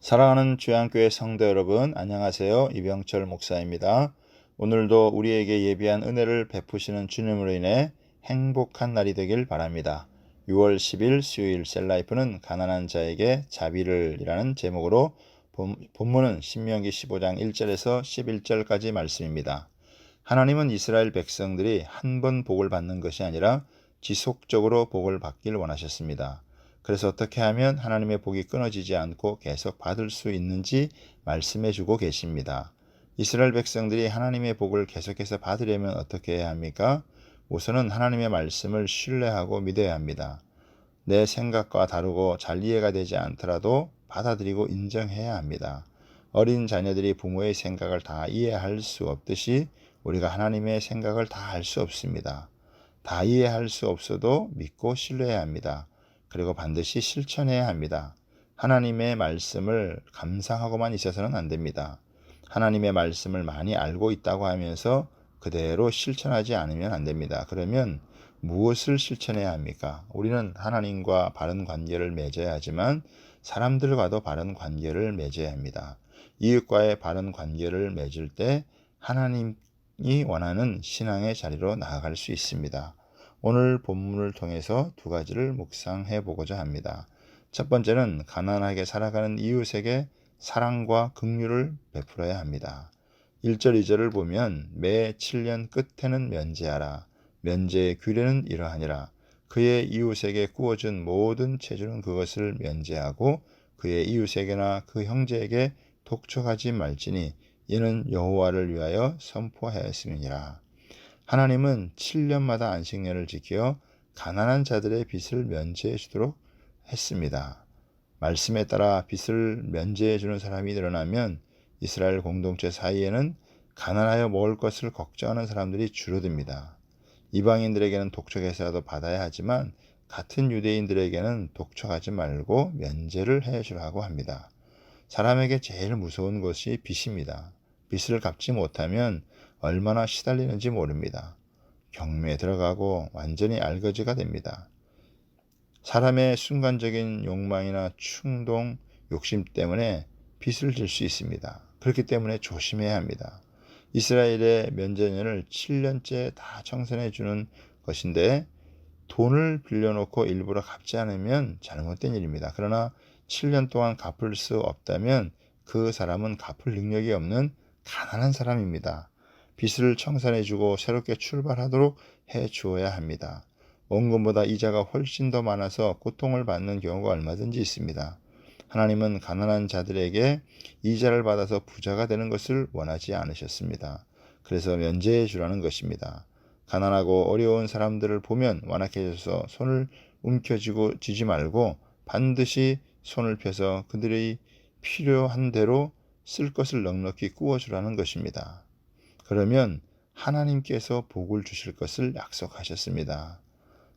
사랑하는 주양교회 성도 여러분, 안녕하세요. 이병철 목사입니다. 오늘도 우리에게 예비한 은혜를 베푸시는 주님으로 인해 행복한 날이 되길 바랍니다. 6월 10일 수요일 셀라이프는 가난한 자에게 자비를 이라는 제목으로 본문은 신명기 15장 1절에서 11절까지 말씀입니다. 하나님은 이스라엘 백성들이 한 번 복을 받는 것이 아니라 지속적으로 복을 받길 원하셨습니다. 그래서 어떻게 하면 하나님의 복이 끊어지지 않고 계속 받을 수 있는지 말씀해 주고 계십니다. 이스라엘 백성들이 하나님의 복을 계속해서 받으려면 어떻게 해야 합니까? 우선은 하나님의 말씀을 신뢰하고 믿어야 합니다. 내 생각과 다르고 잘 이해가 되지 않더라도 받아들이고 인정해야 합니다. 어린 자녀들이 부모의 생각을 다 이해할 수 없듯이 우리가 하나님의 생각을 다 알 수 없습니다. 다 이해할 수 없어도 믿고 신뢰해야 합니다. 그리고 반드시 실천해야 합니다. 하나님의 말씀을 감상하고만 있어서는 안 됩니다. 하나님의 말씀을 많이 알고 있다고 하면서 그대로 실천하지 않으면 안 됩니다. 그러면 무엇을 실천해야 합니까? 우리는 하나님과 바른 관계를 맺어야 하지만 사람들과도 바른 관계를 맺어야 합니다. 이웃과의 바른 관계를 맺을 때 하나님이 원하는 신앙의 자리로 나아갈 수 있습니다. 오늘 본문을 통해서 두 가지를 묵상해 보고자 합니다. 첫 번째는 가난하게 살아가는 이웃에게 사랑과 긍휼을 베풀어야 합니다. 1절 2절을 보면 매 7년 끝에는 면제하라. 면제의 규례는 이러하니라. 그의 이웃에게 구워준 모든 채주는 그것을 면제하고 그의 이웃에게나 그 형제에게 독촉하지 말지니 이는 여호와를 위하여 선포하였음이니라. 하나님은 7년마다 안식년을 지켜 가난한 자들의 빚을 면제해 주도록 했습니다. 말씀에 따라 빚을 면제해 주는 사람이 늘어나면 이스라엘 공동체 사이에는 가난하여 먹을 것을 걱정하는 사람들이 줄어듭니다. 이방인들에게는 독촉해서라도 받아야 하지만 같은 유대인들에게는 독촉하지 말고 면제를 해 주라고 합니다. 사람에게 제일 무서운 것이 빚입니다. 빚을 갚지 못하면 얼마나 시달리는지 모릅니다. 경매에 들어가고 완전히 알거지가 됩니다. 사람의 순간적인 욕망이나 충동, 욕심 때문에 빚을 질 수 있습니다. 그렇기 때문에 조심해야 합니다. 이스라엘의 면제년을 7년째 다 청산해 주는 것인데 돈을 빌려놓고 일부러 갚지 않으면 잘못된 일입니다. 그러나 7년 동안 갚을 수 없다면 그 사람은 갚을 능력이 없는 가난한 사람입니다. 빚을 청산해주고 새롭게 출발하도록 해주어야 합니다. 원금보다 이자가 훨씬 더 많아서 고통을 받는 경우가 얼마든지 있습니다. 하나님은 가난한 자들에게 이자를 받아서 부자가 되는 것을 원하지 않으셨습니다. 그래서 면제해 주라는 것입니다. 가난하고 어려운 사람들을 보면 완악해져서 손을 움켜쥐지 말고 반드시 손을 펴서 그들이 필요한 대로 쓸 것을 넉넉히 구워주라는 것입니다. 그러면 하나님께서 복을 주실 것을 약속하셨습니다.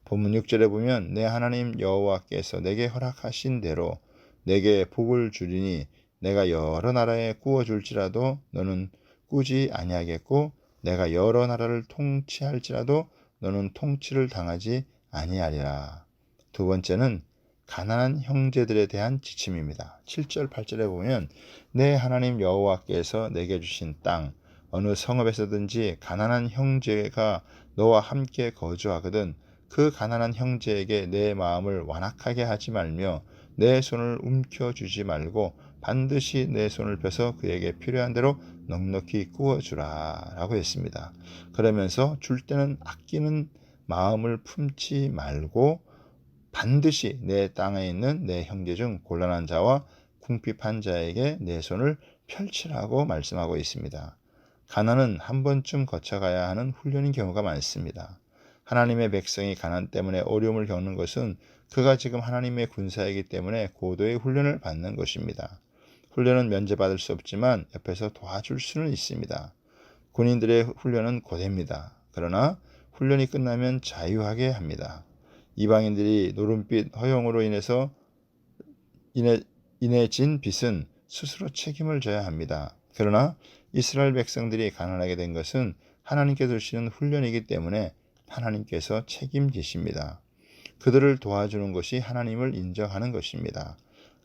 본문 6절에 보면 내 하나님 여호와께서 내게 허락하신 대로 내게 복을 주리니 내가 여러 나라에 구워줄지라도 너는 꾸지 아니하겠고 내가 여러 나라를 통치할지라도 너는 통치를 당하지 아니하리라. 두 번째는 가난한 형제들에 대한 지침입니다. 7절 8절에 보면 내 하나님 여호와께서 내게 주신 땅 어느 성읍에서든지 가난한 형제가 너와 함께 거주하거든 그 가난한 형제에게 내 마음을 완악하게 하지 말며 내 손을 움켜쥐지 말고 반드시 내 손을 펴서 그에게 필요한 대로 넉넉히 구워주라 라고 했습니다. 그러면서 줄 때는 아끼는 마음을 품지 말고 반드시 내 땅에 있는 내 형제 중 곤란한 자와 궁핍한 자에게 내 손을 펼치라고 말씀하고 있습니다. 가난은 한 번쯤 거쳐가야 하는 훈련인 경우가 많습니다. 하나님의 백성이 가난 때문에 어려움을 겪는 것은 그가 지금 하나님의 군사이기 때문에 고도의 훈련을 받는 것입니다. 훈련은 면제받을 수 없지만 옆에서 도와줄 수는 있습니다. 군인들의 훈련은 고됩니다. 그러나 훈련이 끝나면 자유하게 합니다. 이방인들이 노름빛 허용으로 인해진 빚은 스스로 책임을 져야 합니다. 그러나 이스라엘 백성들이 가난하게 된 것은 하나님께서 주시는 훈련이기 때문에 하나님께서 책임지십니다. 그들을 도와주는 것이 하나님을 인정하는 것입니다.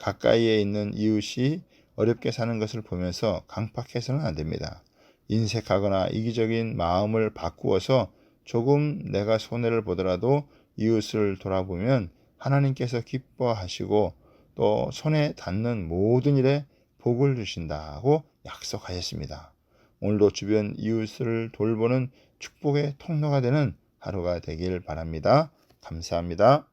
가까이에 있는 이웃이 어렵게 사는 것을 보면서 강팍해서는 안 됩니다. 인색하거나 이기적인 마음을 바꾸어서 조금 내가 손해를 보더라도 이웃을 돌아보면 하나님께서 기뻐하시고 또 손에 닿는 모든 일에 복을 주신다고 약속하셨습니다. 오늘도 주변 이웃을 돌보는 축복의 통로가 되는 하루가 되길 바랍니다. 감사합니다.